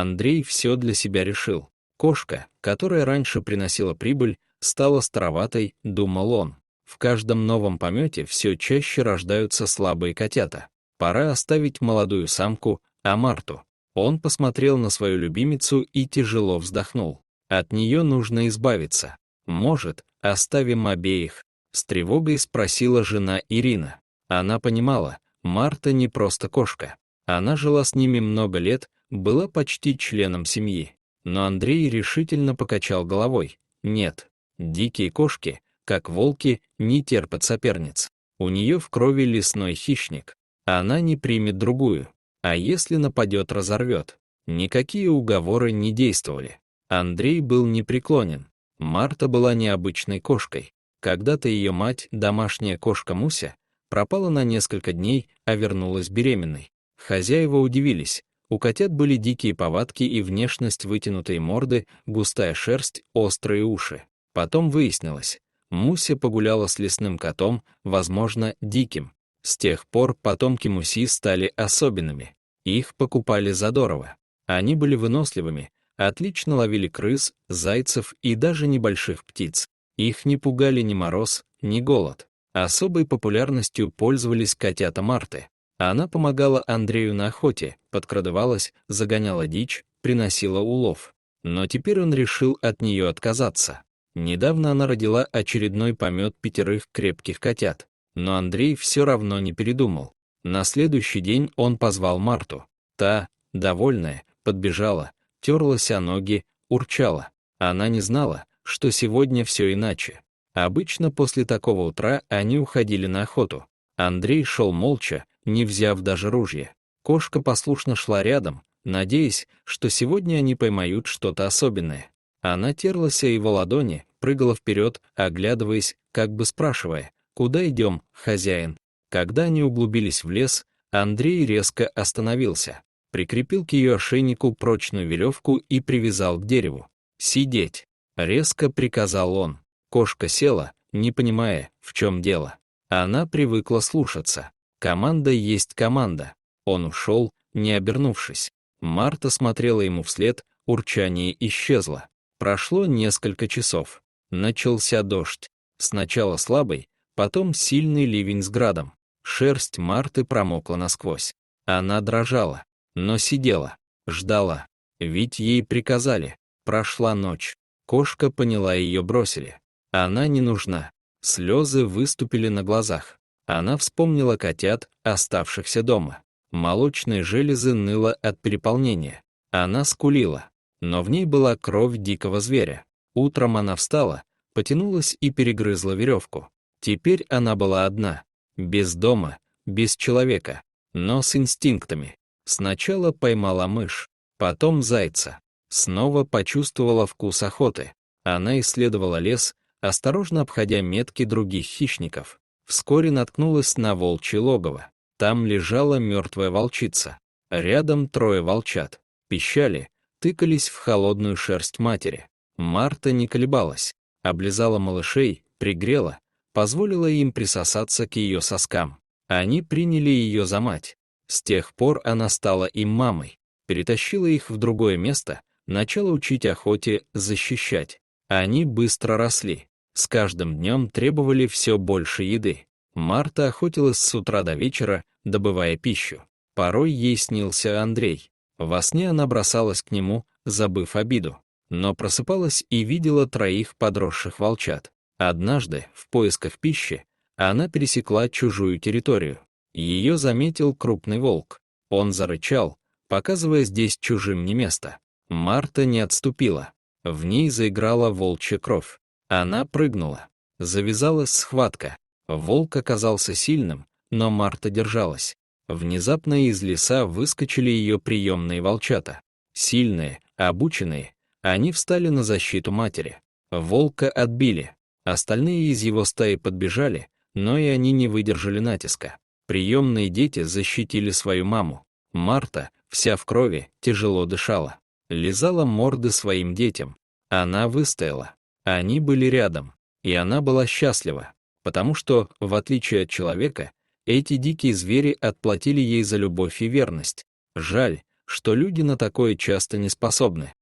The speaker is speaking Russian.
Андрей все для себя решил. Кошка, которая раньше приносила прибыль, стала староватой, думал он. В каждом новом помете все чаще рождаются слабые котята. Пора оставить молодую самку, а Марту. Он посмотрел на свою любимицу и тяжело вздохнул. От нее нужно избавиться. Может, оставим обеих? С тревогой спросила жена Ирина. Она понимала, Марта не просто кошка. Она жила с ними много лет, была почти членом семьи. Но Андрей решительно покачал головой. Нет, дикие кошки, как волки, не терпят соперниц. У нее в крови лесной хищник. Она не примет другую. А если нападет, разорвет. Никакие уговоры не действовали. Андрей был непреклонен. Марта была необычной кошкой. Когда-то ее мать, домашняя кошка Муся, пропала на несколько дней, а вернулась беременной. Хозяева удивились. У котят были дикие повадки и внешность вытянутой морды, густая шерсть, острые уши. Потом выяснилось, Муся погуляла с лесным котом, возможно, диким. С тех пор потомки Муси стали особенными. Их покупали задорого. Они были выносливыми, отлично ловили крыс, зайцев и даже небольших птиц. Их не пугали ни мороз, ни голод. Особой популярностью пользовались котята Марты. Она помогала Андрею на охоте, подкрадывалась, загоняла дичь, приносила улов. Но теперь он решил от нее отказаться. Недавно она родила очередной помет 5 крепких котят. Но Андрей все равно не передумал. На следующий день он позвал Марту. Та, довольная, подбежала, терлась о ноги, урчала. Она не знала, что сегодня все иначе. Обычно после такого утра они уходили на охоту. Андрей шел молча, не взяв даже ружья. Кошка послушно шла рядом, надеясь, что сегодня они поймают что-то особенное. Она терлась о его ладони, прыгала вперед, оглядываясь, как бы спрашивая, «Куда идем, хозяин?» Когда они углубились в лес, Андрей резко остановился, прикрепил к ее ошейнику прочную веревку и привязал к дереву. «Сидеть!» — резко приказал он. Кошка села, не понимая, в чем дело. Она привыкла слушаться. Команда есть команда. Он ушел, не обернувшись. Марта смотрела ему вслед, урчание исчезло. Прошло несколько часов. Начался дождь. Сначала слабый, потом сильный ливень с градом. Шерсть Марты промокла насквозь. Она дрожала, но сидела, ждала. Ведь ей приказали. Прошла ночь. Кошка поняла, ее бросили. Она не нужна. Слезы выступили на глазах. Она вспомнила котят, оставшихся дома. Молочные железы ныло от переполнения. Она скулила, но в ней была кровь дикого зверя. Утром она встала, потянулась и перегрызла веревку. Теперь она была одна, без дома, без человека, но с инстинктами. Сначала поймала мышь, потом зайца. Снова почувствовала вкус охоты. Она исследовала лес, осторожно обходя метки других хищников. Вскоре наткнулась на волчье логово. Там лежала мертвая волчица. Рядом 3 волчат. Пищали, тыкались в холодную шерсть матери. Марта не колебалась. Облизала малышей, пригрела, позволила им присосаться к ее соскам. Они приняли ее за мать. С тех пор она стала им мамой. Перетащила их в другое место, начала учить охоте, защищать. Они быстро росли. С каждым днем требовали все больше еды. Марта охотилась с утра до вечера, добывая пищу. Порой ей снился Андрей. Во сне она бросалась к нему, забыв обиду. Но просыпалась и видела 3 подросших волчат. Однажды, в поисках пищи, она пересекла чужую территорию. Ее заметил крупный волк. Он зарычал, показывая здесь чужим не место. Марта не отступила. В ней заиграла волчья кровь. Она прыгнула. Завязалась схватка. Волк оказался сильным, но Марта держалась. Внезапно из леса выскочили ее приемные волчата. Сильные, обученные, они встали на защиту матери. Волка отбили. Остальные из его стаи подбежали, но и они не выдержали натиска. Приемные дети защитили свою маму. Марта, вся в крови, тяжело дышала. Лизала морды своим детям. Она выстояла. Они были рядом. И она была счастлива, потому что, в отличие от человека, эти дикие звери отплатили ей за любовь и верность. Жаль, что люди на такое часто не способны.